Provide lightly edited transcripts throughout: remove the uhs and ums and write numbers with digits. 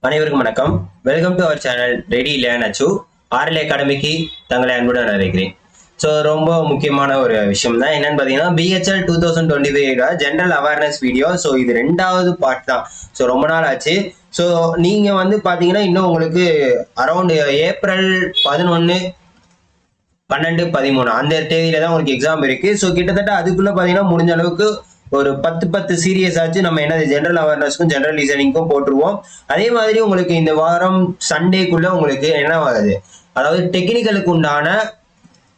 அனைவருக்கும் வணக்கம். Welcome to our channel ready learn அச்சு. ஆர்எல் அகாடமிக்கு தங்களை அன்புடன் அழைக்கிறேன். ஸோ ரொம்ப முக்கியமான ஒரு விஷயம் தான் என்னன்னு பார்த்தீங்கன்னா BHEL 2025 general awareness video. So இது ரெண்டாவது பார்ட் தான். ஸோ ரொம்ப நாள் ஆச்சு. ஸோ நீங்கள் வந்து பார்த்தீங்கன்னா இன்னும் உங்களுக்கு அரௌண்ட் ஏப்ரல் 11, 12, 13 அந்த தேதியில தான் உங்களுக்கு எக்ஸாம் இருக்கு. ஸோ கிட்டத்தட்ட அதுக்குள்ள பார்த்தீங்கன்னா முடிஞ்ச அளவுக்கு ஒரு 10 சீரியஸ் ஆச்சு நம்ம என்னது ஜென்ரல் அவேர்னஸ்க்கும் ஜென்ரல் லிசனிங்க்கும் போட்டுருவோம். அதே மாதிரி உங்களுக்கு இந்த வாரம் சண்டேக்குள்ள உங்களுக்கு என்ன ஆகுது, அதாவது டெக்னிக்கலுக்கு உண்டான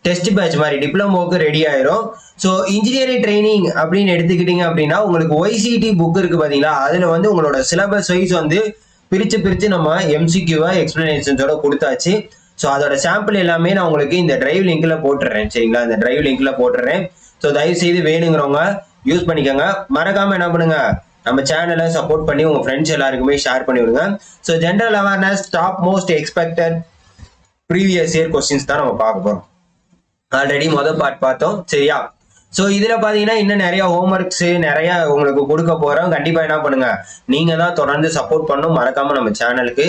டெஸ்ட் பேட்ச் மாதிரி டிப்ளமோக்கு ரெடி ஆயிரும். ஸோ இன்ஜினியரிங் ட்ரைனிங் அப்படின்னு எடுத்துக்கிட்டீங்க அப்படின்னா உங்களுக்கு ஒய்சிடி புக் இருக்கு பாத்தீங்களா, அதுல வந்து உங்களோட சிலபஸ் வைஸ் வந்து பிரிச்சு நம்ம எம்சிக்யூவா எக்ஸ்பிளனேஷன்ஸோட கொடுத்தாச்சு. ஸோ அதோட சாம்பிள் எல்லாமே நான் உங்களுக்கு இந்த டிரைவ் லிங்க்ல போட்டுறேன். சரிங்களா, இந்த டிரைவ் லிங்க்ல போட்டுறேன். ஸோ தயவு செய்து வேணுங்கிறவங்க யூஸ் பண்ணிக்கோங்க. மறக்காம என்ன பண்ணுங்க, நம்ம சேனலை சப்போர்ட் பண்ணி உங்க ஃப்ரெண்ட்ஸ் எல்லாருக்குமே ஷேர் பண்ணி விடுங்க. So general awareness top most expected previous year questions தான் நம்ம பார்க்க போறோம். ஆல்ரெடி மொதல் பார்ட் பார்த்தோம். சரியா, ஸோ இதுல பாத்தீங்கன்னா இன்னும் நிறைய ஹோம்ஒர்க்ஸ் நிறைய உங்களுக்கு கொடுக்க போறோம். கண்டிப்பா என்ன பண்ணுங்க, நீங்க தான் தொடர்ந்து சப்போர்ட் பண்ணணும். மறக்காம நம்ம சேனலுக்கு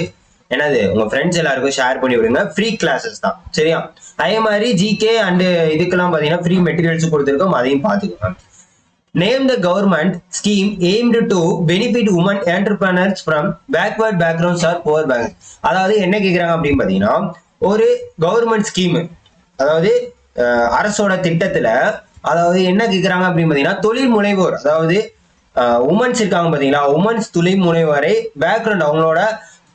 என்னது உங்க ஃப்ரெண்ட்ஸ் எல்லாருக்கும் ஷேர் பண்ணி விடுங்க. ஃப்ரீ கிளாஸஸ் தான். சரியா, அதே மாதிரி ஜிகே அண்ட் இதுக்கெல்லாம் பாத்தீங்கன்னா ஃப்ரீ மெட்டீரியல்ஸ் கொடுத்துருக்கோம், அதையும் பார்த்துக்கோங்க. Name the government scheme aimed to benefit women entrepreneurs from backward backgrounds or poor backgrounds. அதாவது என்ன கேக்குறாங்க அப்படின்னு பாத்தீங்கன்னா ஒரு கவர்மெண்ட் ஸ்கீம், அதாவது அரசோட திட்டத்துல அதாவது என்ன கேக்குறாங்க அப்படின்னு பாத்தீங்கன்னா தொழில் முனைவோர், அதாவது உமன்ஸ் இருக்காங்க பாத்தீங்களா, உமன்ஸ் தொழில் முனைவோரை பேக்ரவுண்ட் அவங்களோட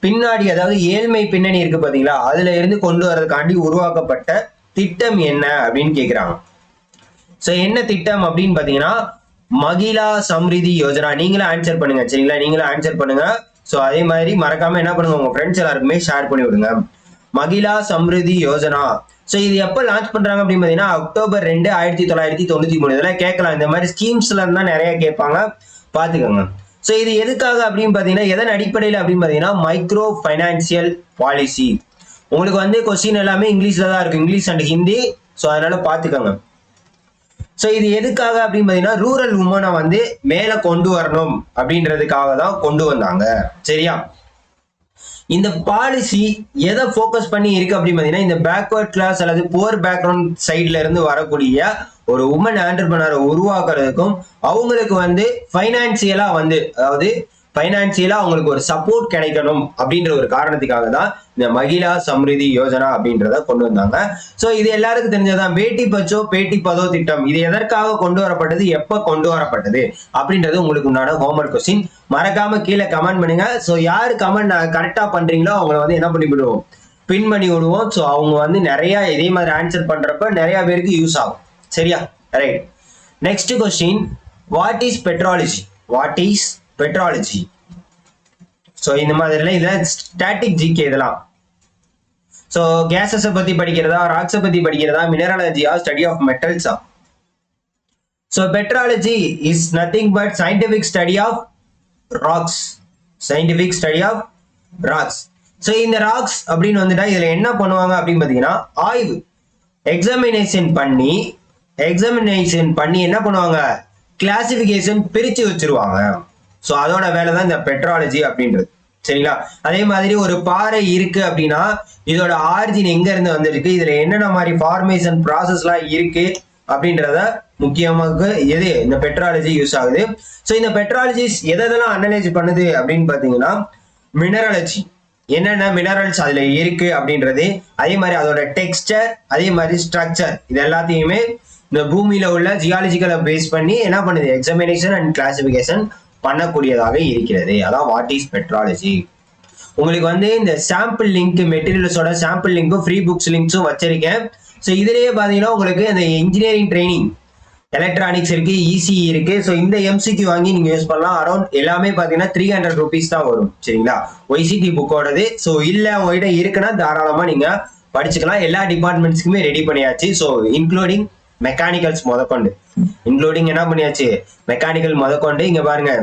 பின்னாடி, அதாவது ஏழ்மை பின்னணி இருக்கு பாத்தீங்களா, அதுல இருந்து கொண்டு வரதுக்காண்டி உருவாக்கப்பட்ட திட்டம் என்ன அப்படின்னு கேக்குறாங்க. சோ என்ன திட்டம் அப்படின்னு பாத்தீங்கன்னா மகிழா சம்ரிதி யோஜனா. நீங்களும் ஆன்சர் பண்ணுங்க. சரிங்களா, நீங்களும் ஆன்சர் பண்ணுங்க. சோ அதே மாதிரி மறக்காம என்ன பண்ணுங்க, உங்க ஃப்ரெண்ட்ஸ் எல்லாருக்குமே ஷேர் பண்ணி விடுங்க. மகிழா சம்ரிதி யோஜனா. சோ இது எப்ப லான்ச் பண்றாங்க அப்படின்னு பாத்தீங்கன்னா அக்டோபர் 2, 1993. இதெல்லாம் கேட்கலாம், இந்த மாதிரி ஸ்கீம்ஸ்ல இருந்தா நிறைய கேட்பாங்க, பாத்துக்கோங்க. சோ இது எதுக்காக அப்படின்னு பாத்தீங்கன்னா எதன் அடிப்படையில் அப்படின்னு பாத்தீங்கன்னா மைக்ரோ பைனான்சியல் பாலிசி. உங்களுக்கு வந்து கொஸ்டின் எல்லாமே இங்கிலீஷ்ல தான் இருக்கு, இங்கிலீஷ் அண்ட் ஹிந்தி. சோ அதனால பாத்துக்கோங்க. சோ இது எதுக்காக அப்படின்னு பாத்தீங்கன்னா ரூரல் உமனை வந்து மேல கொண்டு வரணும் அப்படின்றதுக்காக தான் கொண்டு வந்தாங்க. சரியா, இந்த பாலிசி எதை போக்கஸ் பண்ணி இருக்கு அப்படின்னு பாத்தீங்கன்னா இந்த பேக்வர்ட் கிளாஸ் அல்லது புவர் பேக்ரவுண்ட் சைட்ல இருந்து வரக்கூடிய ஒரு உமன் ஆண்டர்பிரனரை உருவாக்குறதுக்கும் அவங்களுக்கு வந்து பைனான்சியலா வந்து, அதாவது பைனான்சியலா அவங்களுக்கு ஒரு சப்போர்ட் கிடைக்கணும் அப்படின்ற ஒரு காரணத்துக்காக தான் இந்த மகிழா சம்ரிதி யோஜனா அப்படின்றத கொண்டு வந்தாங்க. சோ இது எல்லாருக்கும் தெரிஞ்சதான். பேட்டி பச்சோ பேட்டி பதோ திட்டம் இது எதற்காக கொண்டு வரப்பட்டது, எப்ப கொண்டு வரப்பட்டது அப்படின்றது உங்களுக்கு உண்டான ஹோம்ஒர்க் கொஸ்டின். மறக்காம கீழே கமெண்ட் பண்ணுங்க. சோ யாரு கமெண்ட் கரெக்டா பண்றீங்களோ அவங்களை வந்து என்ன பண்ணி விடுவோம், பின் பண்ணி விடுவோம். சோ அவங்க வந்து நிறைய இதே மாதிரி ஆன்சர் பண்றப்ப நிறைய பேருக்கு யூஸ் ஆகும். சரியா, right. Next question, what is petrology? What is petrology? So இந்த மாதிரிலாம் இதெல்லாம் ஸ்டாட்டிக் ஜிகே இதெல்லாம். சோ கேஸஸ் பத்தி படிக்கிறதா, ராக்ஸ பத்தி படிக்கிறதா, மினராலஜியா, ஸ்டடி ஆஃப் மெட்டல்ஸா? So petrology is nothing but scientific study of rocks. Scientific study of rocks. So இந்த ராக்ஸ் அப்படின்னு வந்துட்டா இதுல என்ன பண்ணுவாங்க அப்படின்னு பாத்தீங்கன்னா ஆய்வு, எக்ஸாமினேஷன் பண்ணி என்ன பண்ணுவாங்க, கிளாசிபிகேஷன் பிரிச்சு வச்சிருவாங்க. சோ அதோட வேலை தான் இந்த பெட்ராலஜி அப்படின்றது. சரிங்களா, அதே மாதிரி ஒரு பாறை இருக்கு அப்படின்னா இதோட ஆரிஜின் எங்க இருந்து வந்திருக்கு, இதுல என்னென்ன மாதிரி ஃபார்மேஷன் ப்ராசஸ் எல்லாம் இருக்கு அப்படின்றத முக்கியமாக எது இந்த பெட்ராலஜி யூஸ் ஆகுது. சோ இந்த பெட்ராலஜிஸ் எதெல்லாம் அனலைஸ் பண்ணுது அப்படின்னு பாத்தீங்கன்னா மினரலஜி, என்னென்ன மினரல்ஸ் அதுல இருக்கு அப்படின்றது, அதே மாதிரி அதோட டெக்ஸ்டர், அதே மாதிரி ஸ்ட்ரக்சர், இது எல்லாத்தையுமே இந்த பூமியில உள்ள ஜியாலஜிக்கலை பேஸ் பண்ணி என்ன பண்ணுது, எக்ஸாமினேஷன் அண்ட் கிளாசிபிகேஷன் பண்ணக்கூடியதாக இருக்கிறது. அதான் வாட் இஸ் பெட்ராலஜி. உங்களுக்கு வந்து இந்த சாம்பிள் லிங்க், மெட்டீரியல்ஸோட சாம்பிள் லிங்க்கும் ஃப்ரீ புக்ஸ் லிங்க்ஸும் வச்சிருக்கேன். ஸோ இதுலயே பாத்தீங்கன்னா உங்களுக்கு இந்த இன்ஜினியரிங் ட்ரைனிங், எலக்ட்ரானிக்ஸ் இருக்கு, இசிஇ இருக்கு. ஸோ இந்த எம்சிக்யூ வாங்கி நீங்க யூஸ் பண்ணலாம். அரௌண்ட் எல்லாமே பாத்தீங்கன்னா 300 rupees தான் வரும். சரிங்களா, ஒய்சிடி புக்கோடது. ஸோ இல்ல உங்ககிட்ட இருக்குன்னா தாராளமா நீங்க படிச்சுக்கலாம். எல்லா டிபார்ட்மெண்ட்ஸ்க்குமே ரெடி பண்ணியாச்சு. ஸோ இன்க்ளூடிங் மெக்கானிக்கல்ஸ் முதற்கொண்டு, இன்க்ளூடிங் என்ன பண்ணியாச்சு, மெக்கானிக்கல் முதற்கொண்டு. இங்க பாருங்க,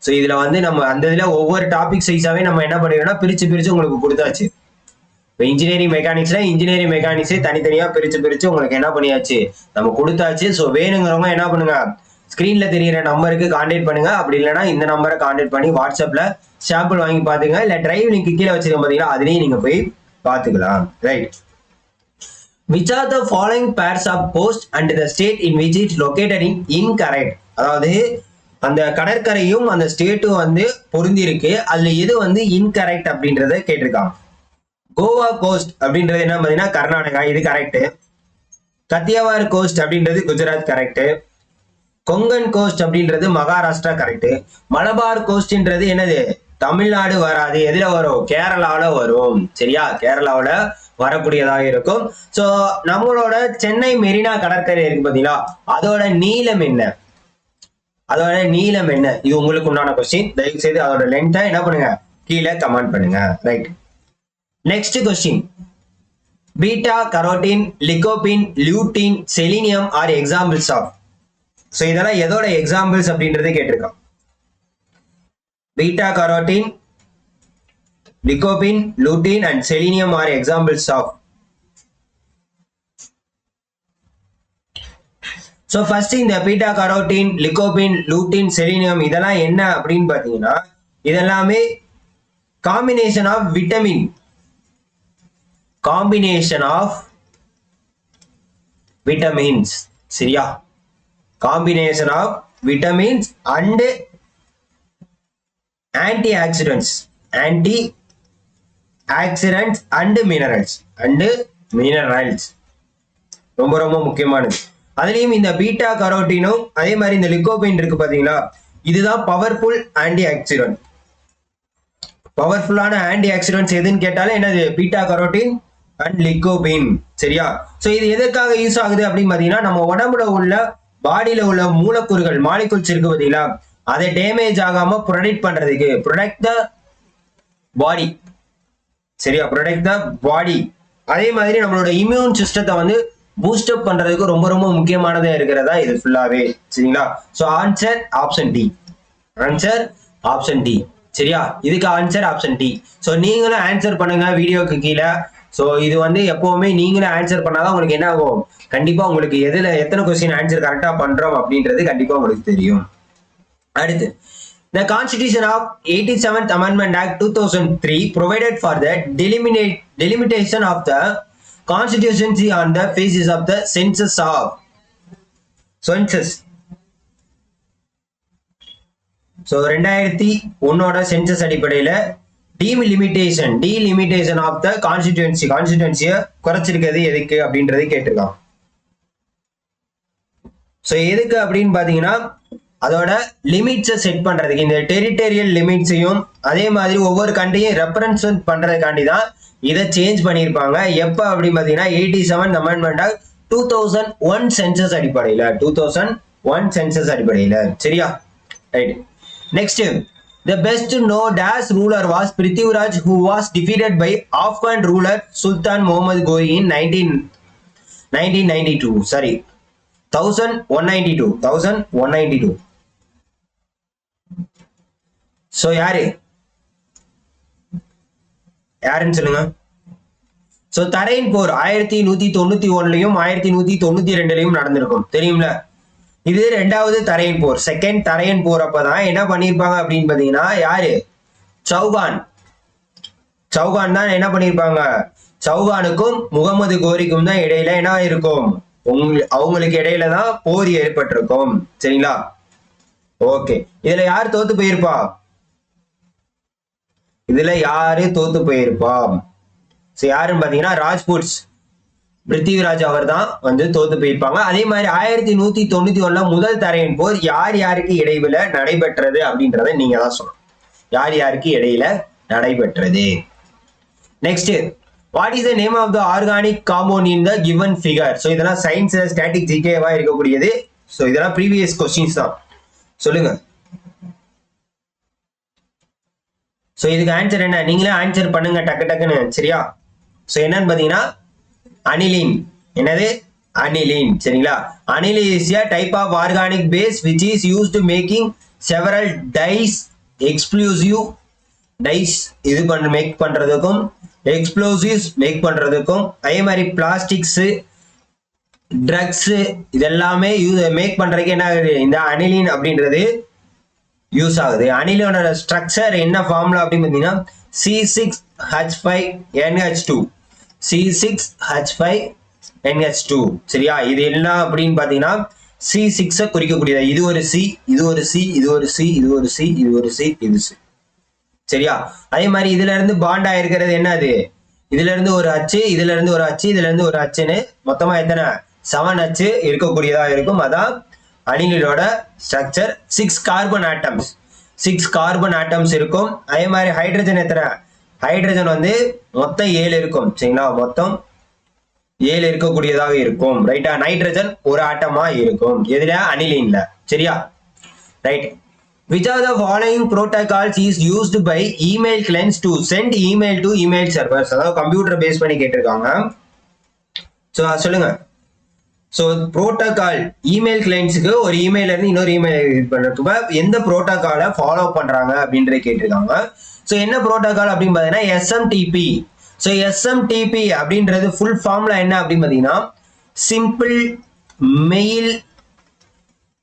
சோ இதுல வந்து நம்ம அந்த இதுல ஒவ்வொரு டாபிக் சைஸாவே நம்ம என்ன பண்ணிடுறோம்னா பிரிச்சு உங்களுக்கு கொடுத்தாச்சு. இப்போ இன்ஜினியரிங் மெக்கானிக்ஸே தனித்தனியா பிரிச்சு உங்களுக்கு என்ன பண்ணியாச்சு நம்ம கொடுத்தாச்சு. ஸோ வேணுங்கிறவங்க என்ன பண்ணுங்க, ஸ்கிரீன்ல தெரியிற நம்பருக்கு கான்டாக்ட் பண்ணுங்க. அப்படி இல்லைன்னா இந்த நம்பரை கான்டாக்ட் பண்ணி வாட்ஸ்அப்ல சாம்பிள் வாங்கி பாத்துங்க. இல்ல டிரைவ் லிங்க் கீழே வச்சிருக்கோம் பாத்தீங்களா, அதுலயும் நீங்க போய் பாத்துக்கலாம். Right. Which are the following pairs of post and the state in which it is located in incorrect? அதாவது அந்த கடற்கரையும் அந்த ஸ்டேட்டும் வந்து பொருந்தி இருக்கு. அதுல எது வந்து இன்கரெக்ட் அப்படின்றத கேட்டிருக்காங்க. கோவா கோஸ்ட் அப்படின்றது என்ன பாத்தீங்கன்னா கர்நாடகா, இது கரெக்ட். கத்தியவார் கோஸ்ட் அப்படின்றது குஜராத் கரெக்ட். கொங்கன் கோஸ்ட் அப்படின்றது மகாராஷ்டிரா கரெக்ட். மலபார் கோஸ்ட்ன்றது என்னது, தமிழ்நாடு வராது. எதுல வரும், கேரளாவில வரும். சரியா, கேரளாவில வரக்கூடியதாக இருக்கும். சோ நம்மளோட சென்னை மெரினா கடற்கரை இருக்கு பாத்தீங்களா, அதோட நீளம் என்ன, அதோட நீளம் என்ன, இது உங்களுக்கு உண்டான கொஸ்டின். தயவு செய்து அதோட லென்த்தை என்ன பண்ணுங்க, கீழே கமெண்ட் பண்ணுங்க. Right. Next question. Beta carotene, lycopene, lutein, selenium are examples of. So இதெல்லாம் எதோட எக்ஸாம்பிள்ஸ் அப்படின்றது கேட்டிருக்கான். Beta carotene, lycopene, lutein and selenium are examples of. So first இந்த beta carotene, lycopene, lutein, selenium இதெல்லாம் என்ன அப்படின்னு பாத்தீங்கன்னா, இதெல்லாமே combination of vitamin, combination of vitamins. சரியா, combination of vitamins and antioxidants, antioxidants and minerals, ரொம்ப ரொம்ப முக்கியமானது. அதுலயும் இந்த பீட்டா கரோட்டினும் அதே மாதிரி இந்த லிகோபின் இருக்கு பாத்தீங்களா, இதுதான் பவர்ஃபுல் ஆன்டி ஆக்சிடென்ட். பவர்ஃபுல்லான ஆன்டி ஆக்சிடென்ட்ஸ் எதுன்னு கேட்டாலே என்னது, பீட்டா கரோட்டின் அண்ட் லிகோபின். சரியா, சோ இது எதற்காக யூஸ் ஆகுது அப்படின்னு பாத்தீங்கன்னா, நம்ம உடம்புல உள்ள பாடியில உள்ள மூலக்கூறுகள், மாலிகூல்ஸ் இருக்கு பாத்தீங்களா, அதை டேமேஜ் ஆகாம ப்ரொடெக்ட் பண்றதுக்கு, ப்ரொடெக்ட் த பாடி. சரியா, ப்ரொடெக்ட் த பாடி. அதே மாதிரி நம்மளோட இம்யூன் சிஸ்டத்தை வந்து பூஸ்ட் அப் பண்றதுக்கு ரொம்ப ரொம்ப முக்கியமானதா இருக்கிறதா இது ஃபுல்லாவே. சரிங்களா, so answer option D. Answer option D. சரியா, இதுக்கு ஆன்சர் ஆப்ஷன் டி. சோ நீங்களும் ஆன்சர் பண்ணுங்க வீடியோக்கு கீழே. சோ இது வந்து எப்பவுமே நீங்களும் ஆன்சர் பண்ணாதான் உங்களுக்கு என்ன ஆகும், கண்டிப்பா உங்களுக்கு எதுல எத்தனை கொஸ்டின் ஆன்சர் கரெக்டா பண்றோம் அப்படின்றது கண்டிப்பா உங்களுக்கு தெரியும். அடுத்து, the Constitution of 87th Amendment Act 2003 provided for the delimitation of the constituency on the basis of the census of census. So 2001ஓட சென்சஸ் அடிப்படையில delimitation of the constituency குறைச்சிருக்கிறது எதுக்கு அப்படின்றது கேட்டிருக்காங்க. சோ எதுக்கு அப்படின்னு பாத்தீங்கன்னா, அதோட லிமிட்ஸை செட் பண்றதுக்கு, இந்த டெரிட்டோரியல் லிமிட்ஸையும் அதே மாதிரி ஒவ்வொரு கண்ட்ரியும் ரெப்ரசன்ட் பண்றதுக்காண்டி தான் இதை சேஞ்ச் பண்ணியிருப்பாங்க. எப்ப அப்படின்னு பாத்தீங்கன்னா 87 அமெண்ட்மெண்ட் 2001 சென்சஸ் அடிப்படையில, 2001 சென்சஸ் அடிப்படையில. சரியா, right. Next, the best no dash ruler was Prithviraj, who was defeated by Afghan ruler Sultan Muhammad Ghori in 1992. Sorry, 1192. So யாருன்னு சொல்லுங்க. சோ தரையின் போர் 1191லயும் 1192லயும் நடந்திருக்கும், தெரியும்ல. இது ரெண்டாவது தரையின் போர், செகண்ட் தரையின் போர். அப்பதான் என்ன பண்ணிருப்பாங்க அப்படின்னு பாத்தீங்கன்னா, யாரு, சௌகான் தான் என்ன பண்ணிருப்பாங்க, சௌகானுக்கும் முகமது கோரிக்கும் தான் இடையில என்ன இருக்கும், அவங்களுக்கு இடையில தான் போர் ஏற்பட்டிருக்கும். சரிங்களா, ஓகே. இதுல யார் தோத்து போயிருப்பா, இதுல யாரு தோத்து போயிருப்பா, யாருன்னு பாத்தீங்கன்னா ராஜ்புட்ஸ், பிருத்திவிராஜ் அவர் தான் வந்து தோத்து போயிருப்பாங்க. அதே மாதிரி 1191 முதல் தரையின் போர் யார் யாருக்கு இடையில நடைபெற்றது அப்படின்றத நீங்க தான் சொல்லணும், யார் யாருக்கு இடையில நடைபெற்றது. Next, what is the name of the organic compound in the given figure. So இதெல்லாம் சயின்ஸ் ஸ்டாட்டிக் ஜிகேவா இருக்கக்கூடியது. சோ இதெல்லாம் ப்ரீவியஸ் கொஸ்டின்ஸ் தான், சொல்லுங்க. சோ இதுக்கு ஆன்சர் என்ன, நீங்களே ஆன்சர் பண்ணுங்க டக்கு டக்குன்னு. சரியா, சோ என்னன்னு பாத்தீங்கன்னா அனிலின். என்னது, அனிலின். சரிங்களா, aniline is a type of organic base which is used to making several dyes, explosive dyes இது மேக் பண்றதுக்கும், எக்ஸ்ப்ளோசிவ்ஸ் மேக் பண்றதுக்கும், அதே மாதிரி பிளாஸ்டிக்ஸ் ட்ரக்ஸ் இதெல்லாமே மேக் பண்றதுக்கு என்ன ஆகுது, இந்த அனிலின் அப்படின்றது யூஸ் ஆகுது. அனிலோட ஸ்ட்ரக்சர் என்ன ஃபார்முலா அப்படின்னு பார்த்தீங்கன்னா C6H5NH2 C6H5NH2. சரியா, இது என்ன அப்படின்னு பார்த்தீங்கன்னா C6 குறிக்கக்கூடியது. இது ஒரு C, இது ஒரு C, இது ஒரு C, இது ஒரு C, இது ஒரு C, இது C. சரியா, அதே மாதிரி இதுல இருந்து பாண்ட் ஆயிருக்கிறது என்னது, இதுல இருந்து ஒரு அச்சு, இதுல இருந்து ஒரு அச்சு, இதுல இருந்து ஒரு அச்சுன்னு மொத்தமா எத்தனை 7 அச்சு இருக்கக்கூடியதா இருக்கும். அதான் அனிலோட structure. 6 carbon atoms, 6 carbon atoms இருக்கும். அதே மாதிரி ஹைட்ரஜன் எத்தனை, ஹைட்ரஜன் வந்து மொத்தம் 7 இருக்கும். சரிங்களா, மொத்தம் 7 இருக்கக்கூடியதாக இருக்கும். ரைட்டா, நைட்ரஜன் ஒரு ஆட்டமா இருக்கும். எதுல, அனிலின்ல. சரியா, right. Which of the following protocols is used by email clients to send email to email servers? அதாவது கம்ப்யூட்டர் பேஸ் பண்ணி கேட்டிருக்காங்க. ஸோ சொல்லுங்க. ஸோ புரோட்டோகால், இமெயில் கிளைண்ட்ஸுக்கு ஒரு இமெயில இருந்து இன்னொரு இமெயில் இது பண்ணுறதுக்கு எந்த புரோட்டோகாலை ஃபாலோ பண்றாங்க அப்படின்றத கேட்டிருக்காங்க. ஸோ என்ன புரோட்டோகால் அப்படின்னு பார்த்தீங்கன்னா எஸ்எம்டிபி. ஸோ எஸ்எம்டிபி அப்படின்றது ஃபுல் ஃபார்ம்ல என்ன அப்படின்னு பார்த்தீங்கன்னா simple mail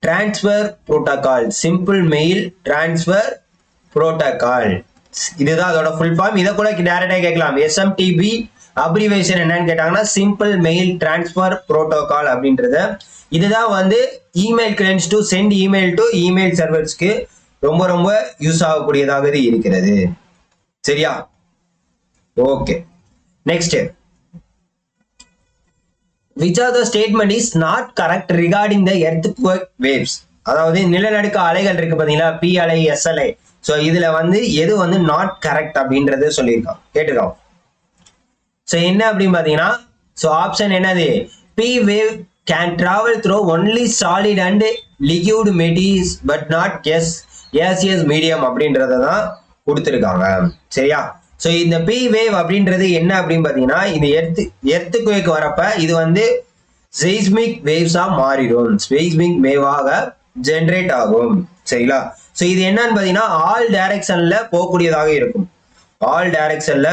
transfer protocol. Simple mail transfer protocol, இதுதான் அதோட ஃபுல் ஃபார்ம். இதை கூட டைரக்டா கேட்கலாம். எஸ்எம்டிபி அப்ரிவேஷன் என்னன்னு கேட்டாங்கன்னா சிம்பிள் மெயில் டிரான்ஸ்ஃபர் புரோட்டோகால் அப்படின்றத. இதுதான் வந்து email clients to send email to email சர்வர்ஸ்க்கு ரொம்ப ரொம்ப யூஸ் ஆகக்கூடியதாக இருக்கிறது. சரியா, okay. Next, which of the statement is not correct regarding the earthquake waves? அதாவது நிலநடுக்க அலைகள் இருக்கு பாத்தீங்களா, பி அலை, எஸ் அலை. ஸோ இதுல வந்து எது வந்து நாட் கரெக்ட் அப்படின்றது சொல்லியிருக்கான், கேட்டிருக்கான். ஸோ என்ன அப்படின்னு பாத்தீங்கன்னா, ஸோ ஆப்ஷன் என்னது, B wave can travel through only solid and liquid materials but not gaseous medium அப்படின்றத தான் கொடுத்துருக்காங்க. சரியா, ஸோ இந்த பி வேவ் அப்படின்றது என்ன அப்படின்னு பார்த்தீங்கன்னா, இந்த எர்த்குவேக் வரப்ப இது வந்து செய்ஸ்மிக் வேவ்ஸா மாறிடும், செய்ஸ்மிக் வேவாக ஜென்ரேட் ஆகும். சரிங்களா, ஸோ இது என்னன்னு பார்த்தீங்கன்னா ஆல் டைரக்ஷன்ல போகக்கூடியதாக இருக்கும், ஆல் டைரக்ஷன்ல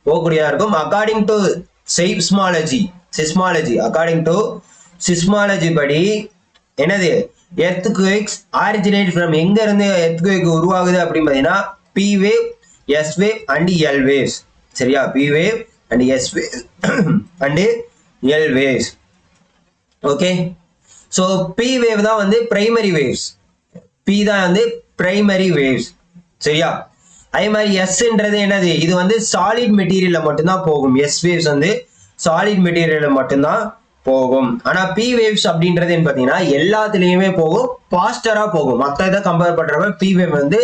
போகக்கூடியதாக இருக்கும். அக்கார்டிங் டு சிஸ்மாலஜி, அக்கார்டிங் டு சிஸ்மாலஜி படி என்னது, எர்த்குவேக்ஸ் ஆரிஜினேட் ஃப்ரம், எங்க இருந்து எர்த்குவேக் உருவாகுது அப்படின்னு பார்த்தீங்கன்னா P wave, S wave and L waves. சரியா, P wave and S wave and L waves. Okay, so P wave தான் வந்து பிரைமரி வேவ்ஸ், பி தான் வந்து பிரைமரி வேவ்ஸ். சரியா, அதே மாதிரி எஸ்ன்றது என்னது, இது வந்து சாலிட் மெட்டீரியல்ல மட்டும்தான் போகும். எஸ் வேவ்ஸ் வந்து சாலிட் மெட்டீரியல்ல மட்டும்தான் போகும். ஆனா பி வேவ்ஸ் அப்படின்றது பார்த்தீங்கன்னா எல்லாத்துலயுமே போகும், பாஸ்டரா போகும். மற்ற இதை கம்பேர் பண்றப்ப பி வேவ் வந்து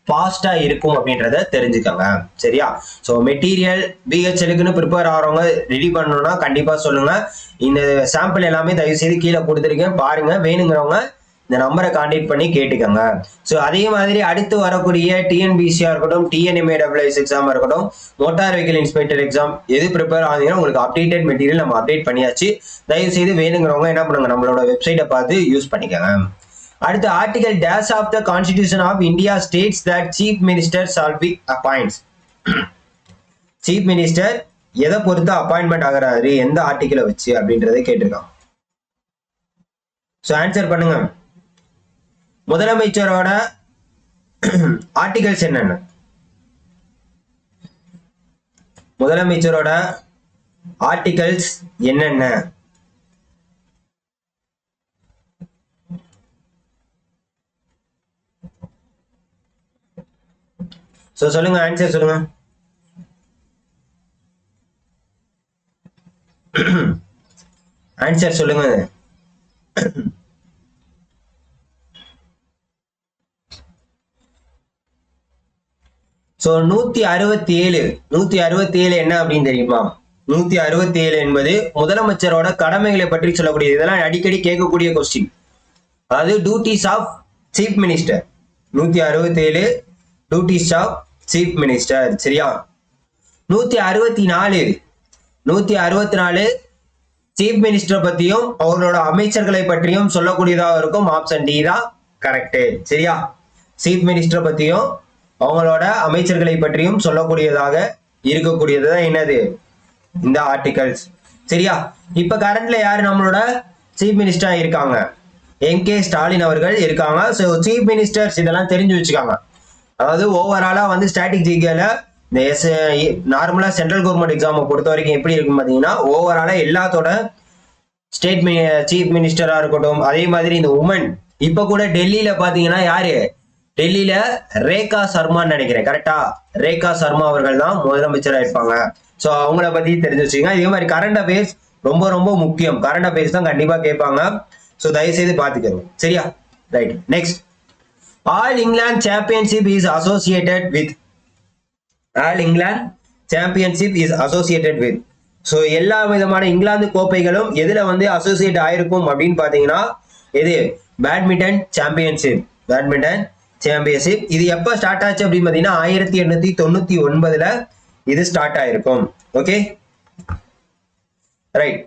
ஃபாஸ்டா இருக்கும் அப்படின்றத தெரிஞ்சுக்கோங்க. சரியா, ஸோ மெட்டீரியல் பிஹெச்எலுக்குன்னு ப்ரிப்பேர் ஆகிறவங்க ரெடி பண்ணணும்னா கண்டிப்பா சொல்லுங்க. இந்த சாம்பிள் எல்லாமே தயவு செய்து கீழே கொடுத்துருக்கேன், பாருங்க. வேணுங்கிறவங்க இந்த நம்பரை கான்டாக்ட் பண்ணி கேட்டுக்கோங்க. ஸோ அதே மாதிரி அடுத்து வரக்கூடிய டிஎன்பிசியா இருக்கட்டும், டிஎன்எம்ஏடபிள்யூஎஸ் எக்ஸாமா இருக்கட்டும், மோட்டார் வெஹிக்கிள் இன்ஸ்பெக்டர் எக்ஸாம் எது ப்ரிப்பேர் ஆகுதுன்னா உங்களுக்கு அப்டேட்டட் மெட்டீரியல் நம்ம அப்டேட் பண்ணியாச்சு. தயவு செய்து வேணுங்கிறவங்க என்ன பண்ணுங்க, நம்மளோட வெப்சைட்டை பார்த்து யூஸ் பண்ணிக்கோங்க. அடுத்த article dash of the constitution of India states that chief minister shall be appoints. Chief minister எதை பொறுத்து அப்பாயின்மெண்ட் ஆகிறாரு, எந்த ஆர்டிகலை வச்சு அப்படின்றத கேட்டிருக்கான். ஸோ ஆன்சர் பண்ணுங்க. முதலமைச்சரோட ஆர்டிகல்ஸ் என்னென்ன, முதலமைச்சரோட ஆர்டிகல்ஸ் என்னென்ன? சோ சொல்லுங்க, ஆன்சர் சொல்லுங்க. ஆன்சர் சொல்லுங்க. சோ 167 என்ன அப்படின்னு தெரியுமா? 167 என்பது முதலமைச்சரோட கடமைகளை பற்றி சொல்லக்கூடியது. இதெல்லாம் அடிக்கடி கேட்கக்கூடிய கொஸ்டின். அதாவது duties of chief minister. 167 duties of chief minister. சரியா, 164 சீஃப் மினிஸ்டர் பத்தியும் அவர்களோட அமைச்சர்களை பற்றியும் சொல்லக்கூடியதாக இருக்கும். ஆப்ஷன் டி தான் கரெக்ட். சரியா, சீஃப் மினிஸ்டர் பத்தியும் அவங்களோட அமைச்சர்களை பற்றியும் சொல்லக்கூடியதாக இருக்கக்கூடியதுதான் என்னது, இந்த ஆர்டிகல்ஸ். சரியா, இப்ப கரண்ட்ல யாரு நம்மளோட சீஃப் மினிஸ்டரா இருக்காங்க. எம்.கே. ஸ்டாலின் அவர்கள் இருக்காங்க. ஸோ சீஃப் மினிஸ்டர்ஸ் இதெல்லாம் தெரிஞ்சு வச்சுக்காங்க. அதாவது ஓவராலா வந்து ஸ்டாட்டிக் ஜிகேல இந்த நார்மலா சென்ட்ரல் கவர்மெண்ட் எக்ஸாமை பொறுத்த வரைக்கும் எப்படி இருக்கும் பார்த்தீங்கன்னா, ஓவராலா எல்லாத்தோட ஸ்டேட் சீஃப் மினிஸ்டரா இருக்கட்டும், அதே மாதிரி இந்த உமன் இப்ப கூட டெல்லியில பாத்தீங்கன்னா யாரு, டெல்லியில ரேகா சர்மான்னு நினைக்கிறேன், கரெக்டா? ரேகா சர்மா அவர்கள் தான் முதலமைச்சரா இருப்பாங்க. ஸோ அவங்கள பத்தி தெரிஞ்சு வச்சுக்கோங்க. இதே மாதிரி கரண்ட் அஃபேர்ஸ் ரொம்ப ரொம்ப முக்கியம். கரண்ட் அஃபேர்ஸ் தான் கண்டிப்பா கேட்பாங்க. ஸோ தயவு செய்து பாத்துக்கணும், சரியா? Right. Next, all England championship is associated with. All England championship is associated with. So எல்லா விதமான இங்கிலாந்து கோப்பைகளும் எதுல வந்து அசோசியேட் ஆயிருக்கும் அப்படின்னு பாத்தீங்கன்னா, எது? Badminton championship. பேட்மிண்டன் சாம்பியன்ஷிப் இது எப்ப ஸ்டார்ட் ஆச்சு அப்படின்னு பாத்தீங்கன்னா 1899ல இது ஸ்டார்ட் ஆயிருக்கும். Okay, right.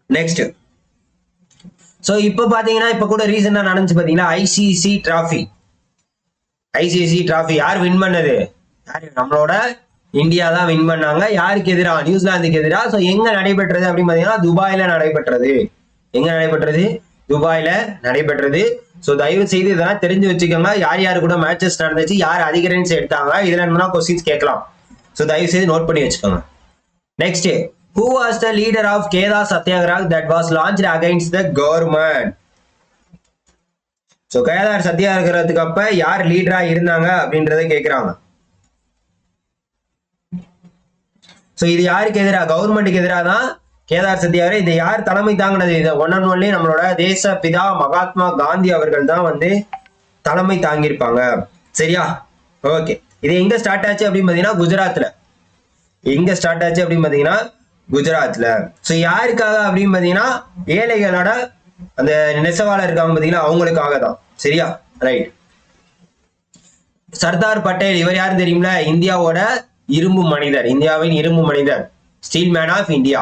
நெக்ஸ்ட், சோ இப்ப பாத்தீங்கன்னா இப்ப கூட ரீசெண்டா நடந்துச்சு பாத்தீங்கன்னா ஐசிசி டிராஃபி. ஐசிசி டிராஃபி யார் வின் பண்ணது? யாரு? நம்மளோட இந்தியா தான் வின் பண்ணாங்க. யாருக்கு எதிரா? நியூசிலாந்துக்கு எதிரா. சோ எங்க நடைபெற்றது அப்படின்னு பாத்தீங்கன்னா துபாயில நடைபெற்றது. எங்க நடைபெற்றது? துபாயில நடைபெற்றது. சோ தயவு செய்து இதெல்லாம் தெரிஞ்சு வச்சுக்கோங்க. யார் யாரு கூட மேட்சஸ் நடந்துச்சு, யார் அதிக ரன்ஸ் எடுத்தாங்க, இதுல என்ன கொஸ்டின்ஸ் கேட்கலாம். சோ தயவு செய்து நோட் பண்ணி வச்சுக்கோங்க. Next, who was the leader of Kedar Satyagraha that was launched against the government? சோ கேதார் சத்தியாகிரகத்துக்கு அப்ப யார் லீடரா இருந்தாங்க அப்படின்றத கேக்குறாங்க. சோ இது யாருக்கு எதிராக? கவர்மெண்ட்டுக்கு எதிராக தான் கேதார் சத்தியாகிரகம். இதை யார் தலைமை தாங்கினது? இதை ஒன் அண்ட் ஒன்லி நம்மளோட தேச பிதா மகாத்மா காந்தி அவர்கள் தான் வந்து தலைமை தாங்கியிருப்பாங்க. சரியா? ஓகே. இது எங்க ஸ்டார்ட் ஆச்சு அப்படின்னு பாத்தீங்கன்னா குஜராத்ல. எங்க ஸ்டார்ட் ஆச்சு அப்படின்னு பாத்தீங்கன்னா குஜராத்ல. சோ யாருக்காக அப்படின்னு பாத்தீங்கன்னா ஏழைகளோட அந்த நெசவாளர் இருக்காங்க பாத்தீங்கன்னா அவங்களுக்காக தான். சரியா? ரைட். சர்தார் பட்டேல் இவர் யாரும் தெரியுமில? இந்தியாவோட இரும்பு மனிதர், இந்தியாவின் இரும்பு மனிதர், ஸ்டீல் மேன் ஆஃப் இந்தியா.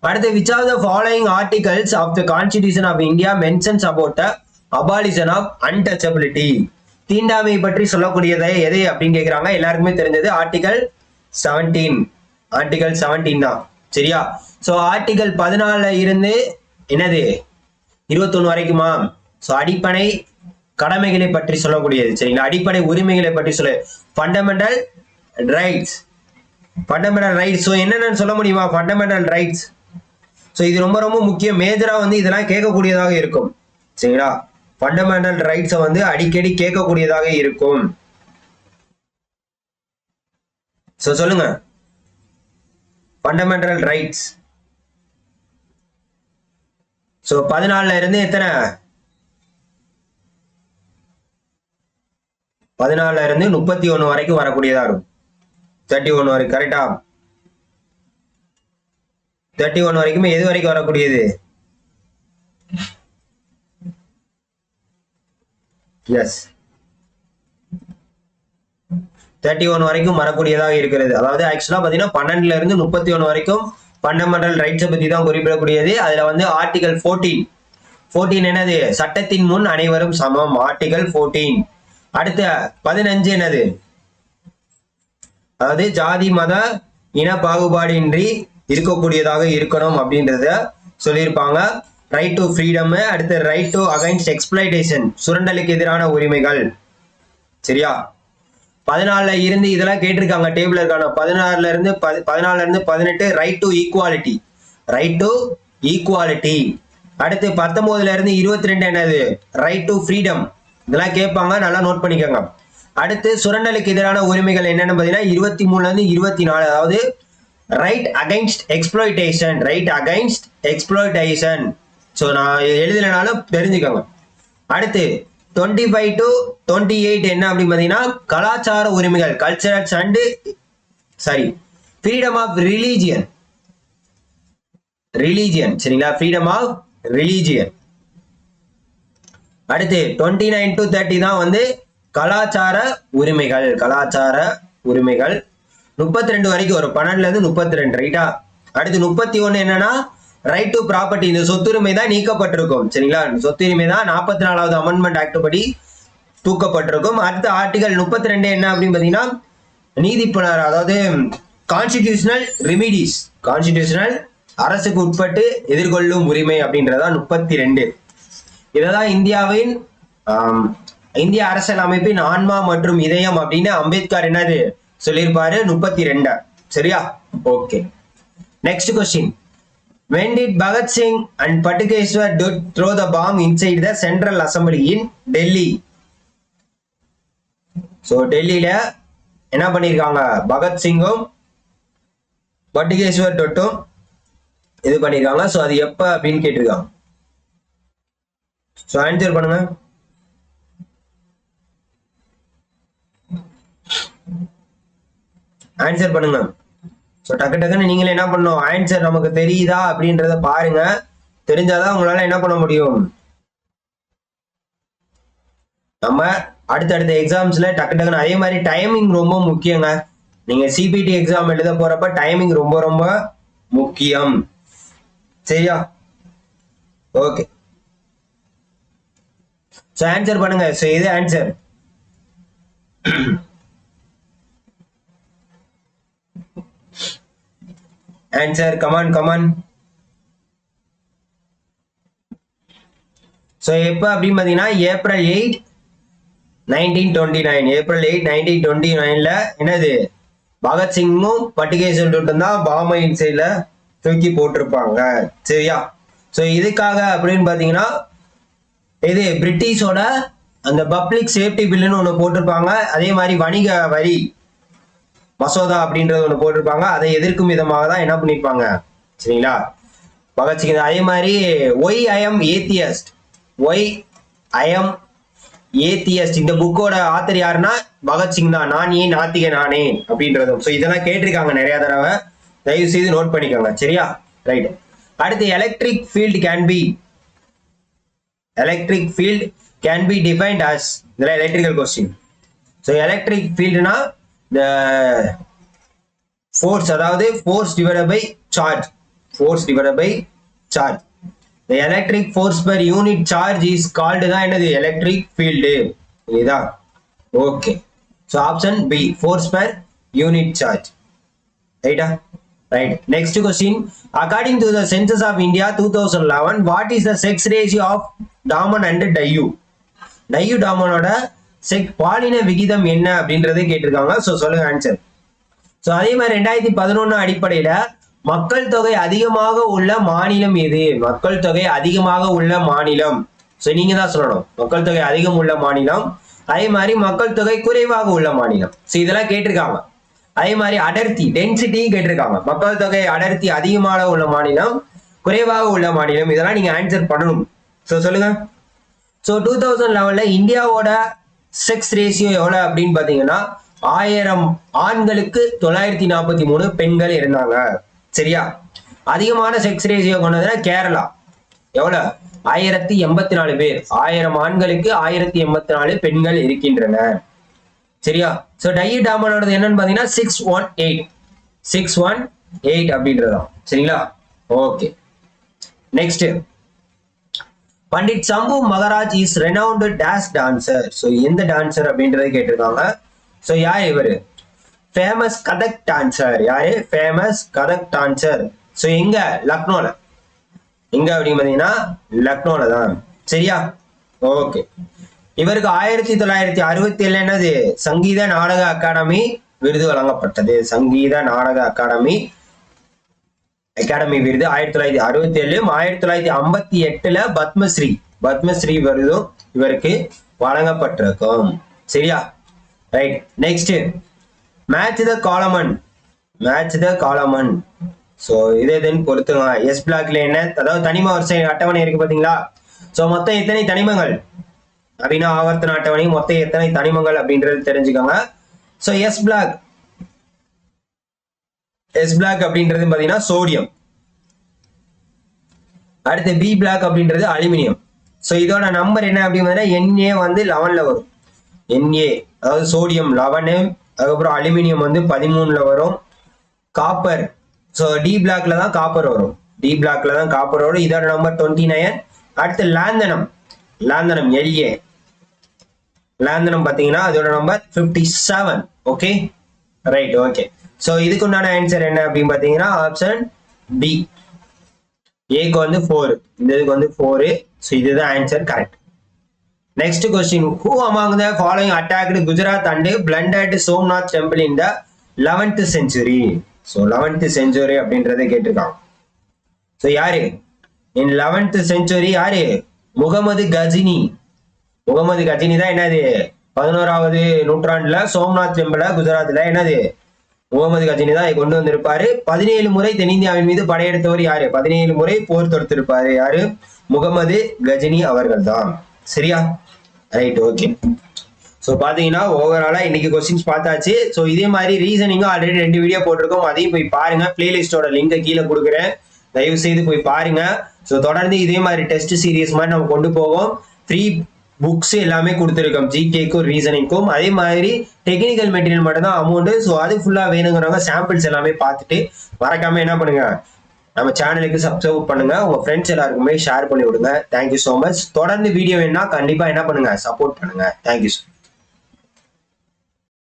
அடுத்து, which of the following articles of the Constitution of India mentions about the abolition of untouchability? தீண்டாமை பற்றி சொல்லக்கூடியதை எது அப்படின்னு கேக்குறாங்க. எல்லாருக்குமே தெரிஞ்சது ஆர்டிகல் 17. ஆர்டிகல் 17 தான். சரியா? சோ ஆர்டிகல் 14ல இருந்து என்னது 21 வரைக்குமா? சோ அடிப்படை கடமைகளை பற்றி சொல்லக்கூடியது. சரிங்களா? அடிப்படை உரிமைகளை பற்றி சொல்ல, fundamental rights. Fundamental rights. So என்னென்னு சொல்ல முடியுமா? Fundamental rights. சோ இது ரொம்ப ரொம்ப முக்கியம். மேஜரா வந்து இதெல்லாம் கேட்கக்கூடியதாக இருக்கும். சரிங்களா? ஃபண்டமெண்டல் ரைட்ஸை வந்து அடிக்கடி கேட்கக்கூடியதாக இருக்கும். சோ சொல்லுங்க, ஃபண்டமெண்டல் ரைட்ஸ். சோ 14ல இருந்து எத்தனை? 14ல இருந்து 31 வரைக்கும் வரக்கூடியதா இருக்கும். 31 வரைக்கும். கரெக்டா? 31 வரைக்கும் எது வரைக்கும் வரக்கூடியது? எஸ், 31 வரைக்கும் வரக்கூடியதாக இருக்கிறது. அதாவது ஆக்சுவலா பாத்தீங்கன்னா 12ல இருந்து 31 வரைக்கும் ஃபண்டமெண்டல் ரைட்ஸை பத்தி தான் குறிப்பிடக்கூடியது. அதுல வந்து ஆர்டிகல் 14 என்னது? சட்டத்தின் முன் அனைவரும் சமம். ஆர்டிகல் 14. அடுத்த 15 என்னது? அதாவது ஜாதி மத இன பாகுபாடு இன்றி இருக்கக்கூடியதாக இருக்கணும் அப்படின்றத சொல்லியிருப்பாங்க. Right to freedom. அடுத்து ரைட் டு அகைன்ஸ்ட் எக்ஸ்பிளைட்டேஷன், சுரண்டலுக்கு எதிரான உரிமைகள். சரியா? 14ல இருந்து இதெல்லாம் கேட்டிருக்காங்க டேபிள் இருக்கான. 14ல இருந்து 18 right to equality. Right to equality. அடுத்து 19ல இருந்து 22 என்னது? Right to freedom. இதெல்லாம் கேட்பாங்க, நல்லா நோட் பண்ணிக்கோங்க. அடுத்து சுரண்டலுக்கு எதிரான உரிமைகள் என்னன்னு பாத்தீங்கன்னா 23ல இருந்து 24. அதாவது right against exploitation. Right against exploitation. So நான் எழுதலைனாலும் தெரிஞ்சுக்கோங்க. அடுத்து 25 to 28 என்ன அப்படின்னு பாத்தீங்கன்னா கலாச்சார உரிமைகள், culturals and freedom of religion. சரிங்களா? Freedom of religion. அடுத்து 29 to 30 தான் வந்து கலாச்சார உரிமைகள். 32 வரைக்கும் வரும். 12ல இருந்து 32. ரைட்டா? அடுத்து 31 என்னன்னா ரைட் டு ப்ராப்பர்ட்டி. இந்த சொத்துரிமை தான் நீக்கப்பட்டிருக்கும். சரிங்களா? சொத்துரிமை தான் 44வது அமெண்ட்மெண்ட் ஆக்ட் படி தூக்கப்பட்டிருக்கும். அடுத்த ஆர்டிகல் 32 என்ன அப்படின்னு பாத்தீங்கன்னா நீதிப்புணர், அதாவது கான்ஸ்டிடியூஷனல் ரெமிடிஸ். கான்ஸ்டிடியூஷனல் அரசுக்கு உட்பட்டு எதிர்கொள்ளும் உரிமை அப்படின்றதா 32. இததான் இந்தியாவின் இந்திய அரசியல் அமைப்பின் ஆன்மா மற்றும் இதயம் அப்படின்னு அம்பேத்கர் என்னது சொல்லியிருப்பாரு 32. சரியா? Okay. Next question. When did Bhagat Singh and Patukeshwar throw the bomb inside the Central Assembly in Delhi? So டெல்லியில என்ன பண்ணிருக்காங்க? பகத் சிங்கும் பட்டுகேஸ்வர் தொட்டும் இது பண்ணிருக்காங்க. சோ அது எப்ப அப்படின்னு கேட்டிருக்காங்க. சோ ஆன்சர் பண்ணுங்க. ஆன்சர் பண்ணுங்க. ஸோ டக்குன்னு நீங்களே என்ன பண்ணணும், ஆன்சர் நமக்கு தெரியுதா அப்படின்றத பாருங்க. தெரிஞ்சாதான் உங்களால என்ன பண்ண முடியும். நம்ம அடுத்தடுத்த எக்ஸாம்ஸ்ல டக்குன்னு அதே மாதிரி டைமிங் ரொம்ப முக்கியங்க. நீங்க சிபிடி எக்ஸாம் எழுத போறப்ப டைமிங் ரொம்ப ரொம்ப முக்கியம். சரியா? ஓகே. ஸோ ஆன்சர் பண்ணுங்க. ஸோ இது answer. Answer come on come on. So எப்போ அப்படின்னு பார்த்தீங்கன்னா ஏப்ரல் 8 1929. ஏப்ரல் 8 1929ல என்னது பகத்சிங்கும் பட்டுகேஸ்வரும் தான் பாம்பே இன்சைட்ல தூக்கி போட்டிருப்பாங்க. சரியா? ஸோ இதுக்காக அப்படின்னு பார்த்தீங்கன்னா இது பிரிட்டிஷோட அந்த பப்ளிக் சேஃப்டி பில்லுன்னு ஒன்று போட்டிருப்பாங்க. அதே மாதிரி வணிக வரி மசோதா அப்படின்றது ஒன்று போட்டிருப்பாங்க. அதை எதிர்க்கும் விதமாக தான் என்ன பண்ணிருப்பாங்க. சரிங்களா? பகத்சிங். அதே மாதிரி why I am atheist, why I am atheist இந்த புக்கோட ஆத்தர் யாருன்னா பகத்சிங் தான். நான் ஏன் நாத்திக நானே அப்படின்றதும். ஸோ இதெல்லாம் கேட்டிருக்காங்க நிறைய தடவை. தயவு செய்து நோட் பண்ணிக்கோங்க. சரியா? ரைட். அடுத்து electric field can be defined as. இதெல்லாம் எலக்ட்ரிக்கல் கொஸ்டின். ஸோ எலக்ட்ரிக் ஃபீல்டுனா the force, அதாவது force divided by charge. The electric force per unit charge is called தான் என்னது electric field. இதுதான். Okay. So option B force per unit charge. ரைட்டா? Right. Next question. According to the census of India 2011, what is the sex ratio of Daman and Dayu? டாமனோட பாலின விகிதம் என்ன அப்படின்றத கேட்டிருக்காங்க. So சொல்லுங்க ஆன்சர். சோ அதே மாதிரி 2011 அடிப்படையில மக்கள் தொகை அதிகமாக உள்ள மாநிலம் எது? மக்கள் தொகை அதிகமாக உள்ள மாநிலம். சோ நீங்க தான் சொல்லணும். மக்கள் தொகை அதிகம் உள்ள மாநிலம், அதே மாதிரி மக்கள் தொகை குறைவாக உள்ள மாநிலம். சோ இதெல்லாம் கேட்டிருக்காங்க. அதே மாதிரி அடர்த்தி டென்சிட்டியும் கேட்டிருக்காங்க. மக்கள் தொகை அடர்த்தி அதிகமாக உள்ள மாநிலம், குறைவாக உள்ள மாநிலம். இதெல்லாம் நீங்க ஆன்சர் பண்ணணும். சோ சொல்லுங்க. சோ 2011ல இந்தியாவோட செக்ஸ் ரேஷியோ எவ்வளவு அப்படின்னு பாத்தீங்கன்னா 1000 ஆண்களுக்கு 943 பெண்கள் இருந்தாங்க. சரியா? அதிகமான செக்ஸ் ரேஷியோ கொண்டதுன்னா கேரளா. எவ்வளவு? 1084 பேர். 1000 ஆண்களுக்கு 1084 பெண்கள் இருக்கின்றன. சரியா? சோ டையு டாமனோடது என்னன்னு பாத்தீங்கன்னா 618 அப்படின்றதான். சரிங்களா? Okay. Next. Pandit Shambhu Maharaj is renowned dance dancer. So எந்த டான்சர் அப்படின்றத கேட்டிருக்காங்க. ஸோ யார் இவரு? Famous Kathak dancer. யாரு? Famous Kathak dancer. ஸோ எங்க? லக்னோல. எங்க அப்படின்னு பாத்தீங்கன்னா லக்னோல தான். சரியா? ஓகே. இவருக்கு 1967 என்னது சங்கீத நாடக அகாடமி விருது வழங்கப்பட்டது. சங்கீத நாடக அகாடமி விருது 1967. 1958ல பத்மஸ்ரீ விருதும் இவருக்கு வழங்கப்பட்டிருக்கும். சரியா? Right. Next. Match the column. So இதன் பொறுத்துங்க. எஸ் பிளாக்ல என்ன, அதாவது தனிம வரிசை அட்டவணை இருக்கு பாத்தீங்களா? சோ மொத்தம் எத்தனை தனிமங்கள் அப்படின்னா ஆவர்த்தன அட்டவணை மொத்தம் எத்தனை தனிமங்கள் அப்படின்றது தெரிஞ்சுக்கோங்க. சோ எஸ் பிளாக் அப்படின்றது பாத்தீங்கன்னா சோடியம். அடுத்து பி பிளாக் அப்படின்றது அலுமினியம். சோ இதோட நம்பர் என்ன அப்படின்னு Na வந்து 11ல வரும். Na அதாவது சோடியம் 11, அதுக்கப்புறம் அலுமினியம் வந்து 13ல வரும். காப்பர், சோ டி பிளாக்ல தான் காப்பர் வரும். இதோட நம்பர் 29. அடுத்து லாந்தனம் La, லாந்தனம் பாத்தீங்கன்னா அதோட number 57. Okay, right. Okay. So இதுக்கு உண்டான ஆன்சர் என்ன அப்படின்னு பாத்தீங்கன்னா ஆப்ஷன் டி. ஏக்கு வந்து 4, இந்த இதுக்கு வந்து 4. ஸோ இதுதான் answer correct. Next question, who among the following attacked Gujarat and blunted Somnath temple in the 11th century? So 11th century அப்படின்றத கேட்டிருக்காங்க. ஸோ யாரு இன் 11th century யாரு? முகமது கஜினி. முகமது கஜினி தான் என்னது 11வது நூற்றாண்டுல சோம்நாத் டெம்பிள குஜராத்ல என்னது முகமது கஜினி தான் கொண்டு வந்திருப்பாரு. 17 முறை தென்னிந்தியாவின் மீது படையெடுத்தவர் யாரு? 17 முறை போர் தொடுத்திருப்பாரு யாரு? முகமது கஜினி அவர்கள் தான். சரியா? Right, okay. ஸோ பாத்தீங்கன்னா ஓவராலா இன்னைக்கு கொஸ்டின்ஸ் பார்த்தாச்சு. ஸோ இதே மாதிரி ரீசனிங்கும் ஆல்ரெடி 2 வீடியோ போட்டிருக்கோம், அதையும் போய் பாருங்க. பிளேலிஸ்டோட லிங்கை கீழே கொடுக்குறேன், தயவு செய்து போய் பாருங்க. ஸோ தொடர்ந்து இதே மாதிரி டெஸ்ட் சீரியஸ் மாதிரி நம்ம கொண்டு போவோம். ஃப்ரீ புக்ஸ் எல்லாமே கொடுத்துருக்கோம், ஜிகேக்கும் ரீசனிங்க்கும். அதே மாதிரி டெக்னிக்கல் மெட்டீரியல் மட்டும் தான் அமௌண்ட். ஸோ அது ஃபுல்லா வேணுங்கிறவங்க சாம்பிள்ஸ் எல்லாமே பார்த்துட்டு மறக்காம என்ன பண்ணுங்க, நம்ம சேனலுக்கு சப்ஸ்கிரைப் பண்ணுங்க, உங்க ஃப்ரெண்ட்ஸ் எல்லாருக்குமே ஷேர் பண்ணி விடுங்க. Thank you so much. தொடர்ந்து வீடியோ வேணும்னா கண்டிப்பா என்ன பண்ணுங்க, சப்போர்ட் பண்ணுங்க. தேங்க்யூ.